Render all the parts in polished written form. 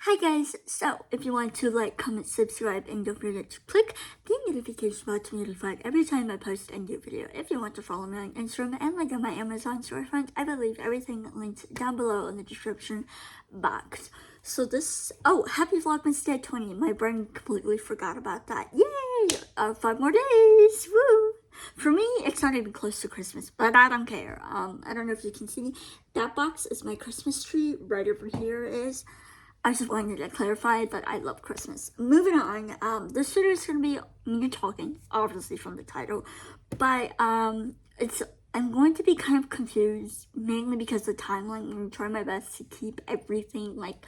Hi guys, so if you want to like, comment, subscribe, and don't forget to click the notification bell to be notified every time I post a new video. If you want to follow me on Instagram and like on my Amazon storefront, I will leave everything linked down below in the description box. So happy Vlogmas Day 20. My brain completely forgot about that. Yay! 5 more days! Woo! For me, it's not even close to Christmas, but I don't care. I don't know if you can see me. That box is my Christmas tree. Right over here is. I just wanted to clarify that I love Christmas. Moving on, this video is going to be me talking, obviously from the title, but I'm going to be kind of confused, mainly because the timeline. I'm going to try my best to keep everything like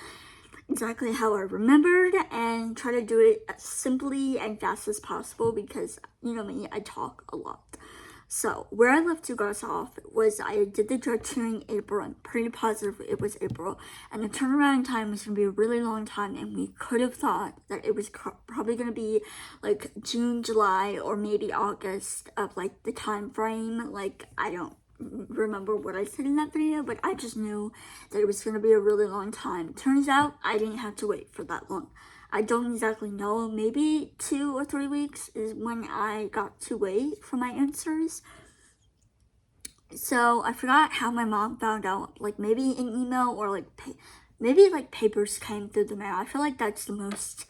exactly how I remembered and try to do it as simply and fast as possible because, you know me, I talk a lot. So, where I left you guys off was I did the judge hearing April. I'm pretty positive it was April. And the turnaround time was going to be a really long time. And we could have thought that it was probably going to be like June, July, or maybe August of like the time frame. Like, I don't remember what I said in that video, but I just knew that it was going to be a really long time. Turns out I didn't have to wait for that long. I don't exactly know, maybe 2 or 3 weeks is when I got to wait for my answers. So I forgot how my mom found out, like maybe an email or like maybe like papers came through the mail. I feel like that's the most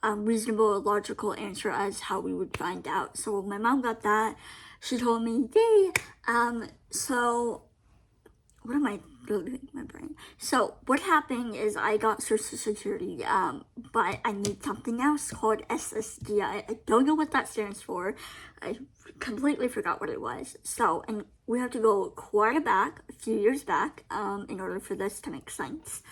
reasonable, logical answer as how we would find out. So my mom got that. She told me, yay. So what am I building my brain? So what happened is I got Social Security, but I need something else called SSDI. I don't know what that stands for. I completely forgot what it was. So, and we have to go quite a few years back, in order for this to make sense.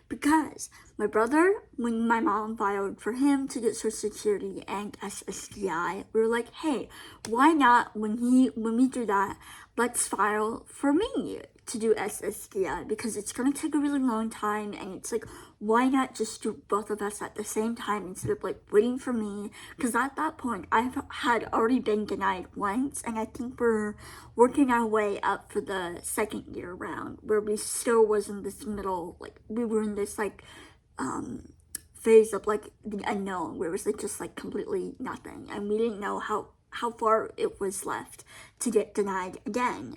Because my brother, when my mom filed for him to get Social Security and SSDI, we were like, hey, why not when we do that, let's file for me to do SSDI because it's going to take a really long time, and it's like, why not just do both of us at the same time instead of like waiting for me? Because at that point I had already been denied once, and I think we're working our way up for the second year round where we still was in this middle, like we were in this like phase of like the unknown where it was like just like completely nothing, and we didn't know how far it was left to get denied again.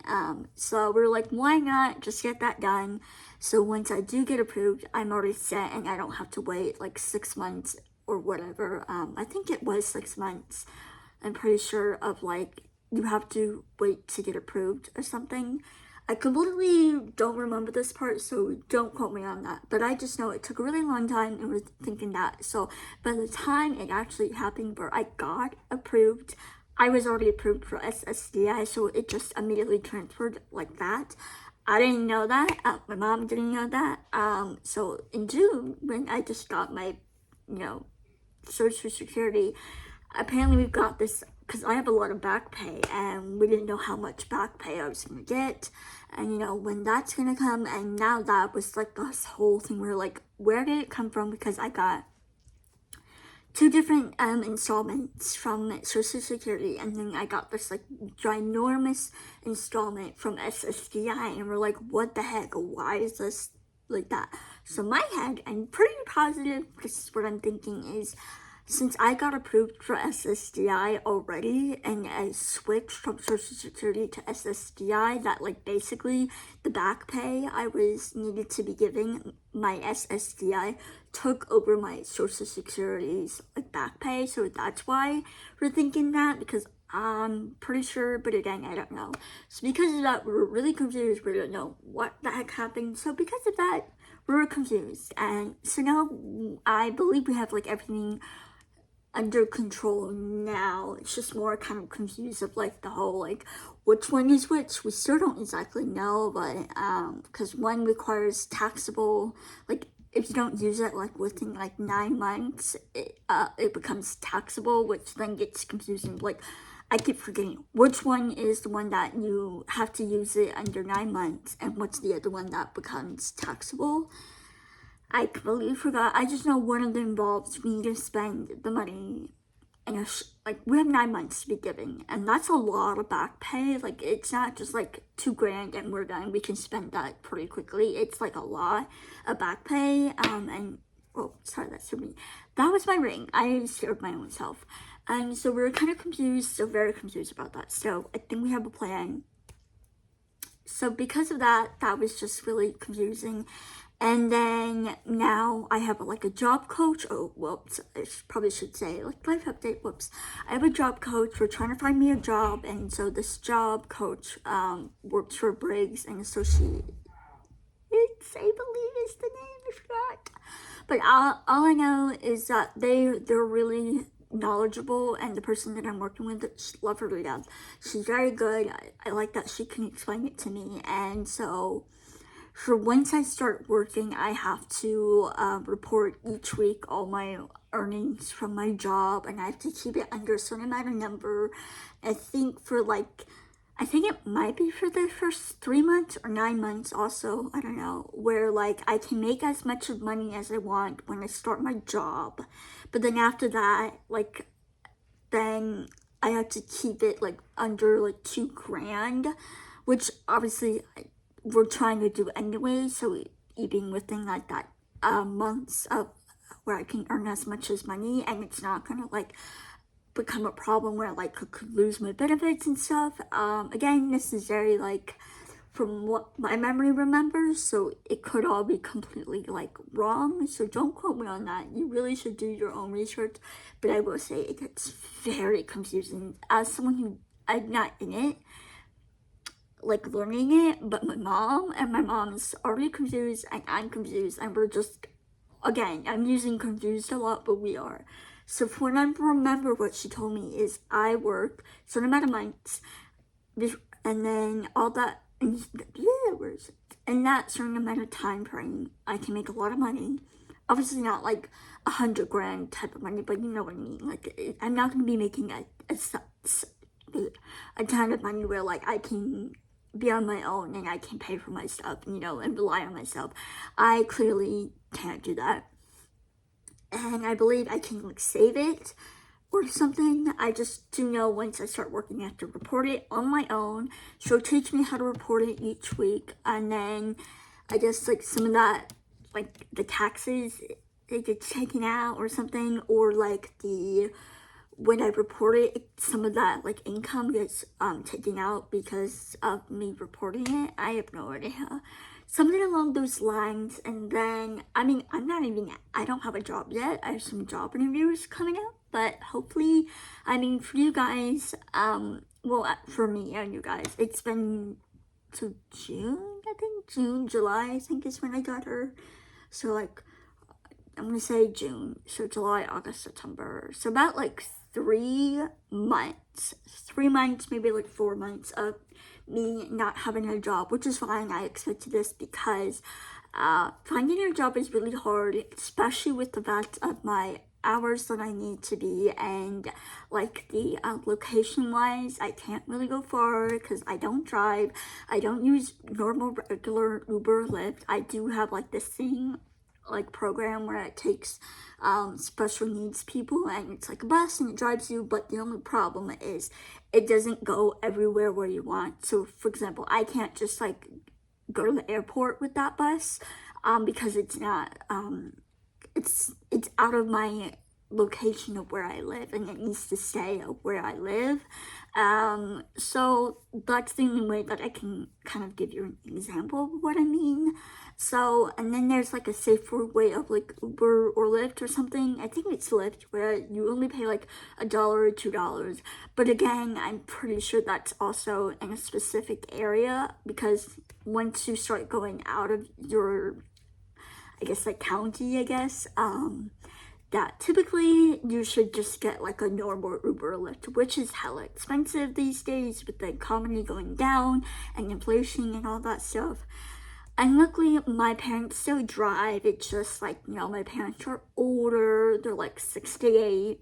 So we were like, why not just get that done? So once I do get approved, I'm already set and I don't have to wait like 6 months or whatever. I think it was 6 months. I'm pretty sure of like, you have to wait to get approved or something. I completely don't remember this part, so don't quote me on that. But I just know it took a really long time and was thinking that. So by the time it actually happened where I got approved, I was already approved for SSDI, so it just immediately transferred like that. I didn't know that. My mom didn't know that. So in June, when I just got my, Social Security, apparently we've got this, because I have a lot of back pay, and we didn't know how much back pay I was going to get, and when that's going to come, and now that was like this whole thing where like, where did it come from? Because I got 2 different installments from Social Security, and then I got this like ginormous installment from SSDI, and we're like, what the heck? Why is this like that? So my head, I'm pretty positive this is what I'm thinking is, since I got approved for SSDI already and I switched from Social Security to SSDI, that like basically the back pay I was needed to be giving my SSDI took over my Social Security's like back pay. So that's why we're thinking that, because I'm pretty sure, but again, I don't know. So because of that, we're really confused. We don't know what the heck happened. So because of that, we're confused. And so now I believe we have like everything under control now. It's just more kind of confused of like the whole like which one is which. We still don't exactly know, but because one requires taxable, like if you don't use it like within like 9 months, it becomes taxable, which then gets confusing. Like I keep forgetting which one is the one that you have to use it under 9 months and what's the other one that becomes taxable. I completely forgot. I just know one of them involves me to spend the money, and like we have 9 months to be giving, and that's a lot of back pay. Like it's not just like $2,000 and we're done. We can spend that pretty quickly. It's like a lot of back pay, and Oh, sorry, that's for me. That was my ring. I scared my own self. And so we were kind of confused, so very confused about that. So I think we have a plan. So because of that, that was just really confusing. And then now I have like a job coach. Oh, whoops. I probably should say like life update. Whoops. I have a job coach. We're trying to find me a job. And so this job coach works for Briggs and Associates. I believe is the name. I forgot. But all I know is that they're really knowledgeable, and the person that I'm working with, love her to death. She's very good. I like that she can explain it to me. And so for once I start working, I have to report each week all my earnings from my job, and I have to keep it under a certain amount of number. I think it might be for the first 3 months or 9 months also, I don't know, where like I can make as much of money as I want when I start my job. But then after that, like, then I have to keep it like under like $2,000, which obviously we're trying to do anyway. So even within like that months of where I can earn as much as money, and it's not gonna like become a problem where like I could lose my benefits and stuff. Again, this is very like from what my memory remembers, so it could all be completely like wrong, so don't quote me on that. You really should do your own research, but I will say it gets very confusing as someone who I'm not in it, like learning it, but my mom is already confused, and I'm confused, and we're just, again, I'm using confused a lot, but we are. So for I remember what she told me is I work a certain amount of months, and then all that, in that certain amount of time frame, I can make a lot of money. Obviously not like $100,000 type of money, but you know what I mean. Like, I'm not gonna be making a ton of money where like I can be on my own and I can pay for my stuff, you know, and rely on myself. I clearly can't do that. And I believe I can like save it or something. I just do know once I start working, I have to report it on my own. She'll teach me how to report it each week, and then I guess like some of that, like the taxes, they get taken out or something, or like when I report it, some of that like income gets taken out because of me reporting it. I have no idea. Something along those lines. And then, I mean, I don't have a job yet. I have some job interviews coming up, but hopefully, I mean, for you guys, for me and you guys, it's been to June, July, I think is when I got her. So like, I'm gonna say June, so July, August, September, so about like 3 months, maybe like 4 months of me not having a job, which is fine. I expected this because finding a job is really hard, especially with the fact of my hours that I need to be, and like the location wise, I can't really go far because I don't drive. I don't use normal regular Uber, Lyft. I do have like this thing like program where it takes special needs people, and it's like a bus and it drives you, but the only problem is it doesn't go everywhere where you want. So for example, I can't just like go to the airport with that bus because it's not it's out of my location of where I live, and it needs to stay where I live. So that's the only way that I can kind of give you an example of what I mean. So, and then there's like a safer way of like Uber or Lyft or something. I think it's Lyft, where you only pay like $1 or $2. But again, I'm pretty sure that's also in a specific area, because once you start going out of your, I guess like county, that typically you should just get like a normal Uber or Lyft, which is hella expensive these days with the economy going down and inflation and all that stuff. And luckily, my parents still drive. It's just like, you know, my parents are older. They're like 68,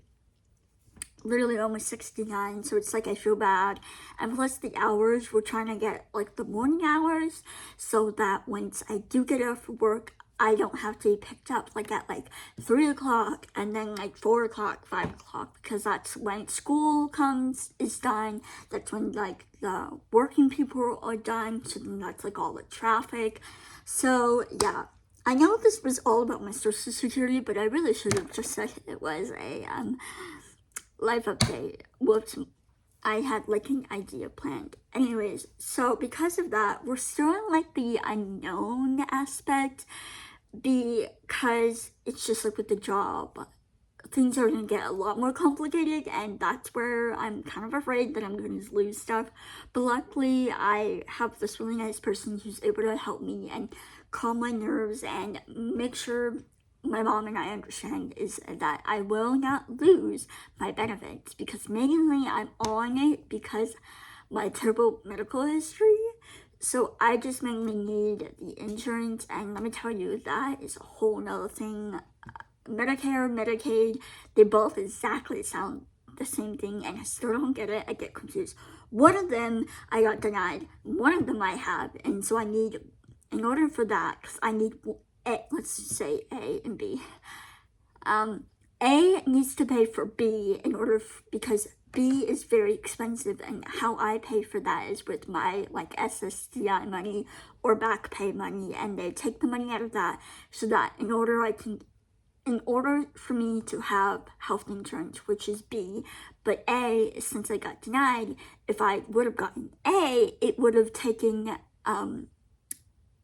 literally almost 69. So it's like I feel bad. And plus the hours, we're trying to get like the morning hours so that once I do get off work, I don't have to be picked up like at like 3 o'clock and then like 4 o'clock, 5 o'clock, because that's when school is done. That's when like the working people are done. So then that's like all the traffic. So yeah, I know this was all about my social security, but I really should have just said it was a life update. Whoops, I had like an idea planned. Anyways, so because of that, we're still in like the unknown aspect, because it's just like with the job, things are gonna get a lot more complicated, and that's where I'm kind of afraid that I'm gonna lose stuff. But luckily, I have this really nice person who's able to help me and calm my nerves and make sure my mom and I understand is that I will not lose my benefits, because mainly I'm on it because my terrible medical history. So I just mainly need the insurance, and let me tell you, that is a whole nother thing. Medicare, Medicaid, they both exactly sound the same thing, and I still don't get it. I get confused. One of them I got denied, one of them I have, and so I need, in order for that, because I need A, let's say A and B. A needs to pay for B in order, because B is very expensive, and how I pay for that is with my like SSDI money or back pay money, and they take the money out of that so that in order for me to have health insurance, which is B, but A, since I got denied, if I would have gotten A, it would have taken,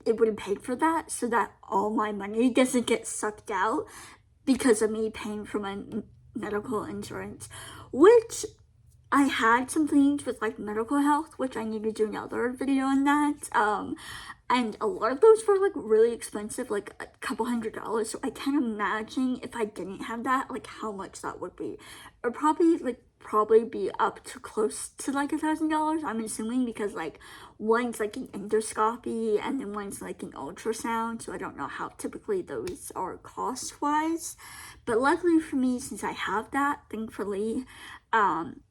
it would have paid for that, so that all my money doesn't get sucked out because of me paying for my medical insurance, which I had some things with like medical health, which I need to do another video on that. And a lot of those were like really expensive, like a couple $100. So I can't imagine if I didn't have that, like how much that would be. Or probably be up to close to like $1,000, I'm assuming, because like one's like an endoscopy and then one's like an ultrasound. So I don't know how typically those are cost wise. But luckily for me, since I have that, thankfully, I'm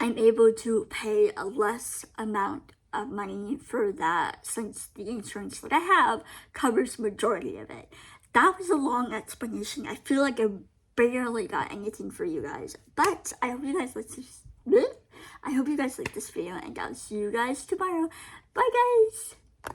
able to pay a less amount of money for that, since the insurance that I have covers majority of it. That was a long explanation. I feel like I barely got anything for you guys, but I hope you guys like this. I hope you guys like this video, and I'll see you guys tomorrow. Bye, guys.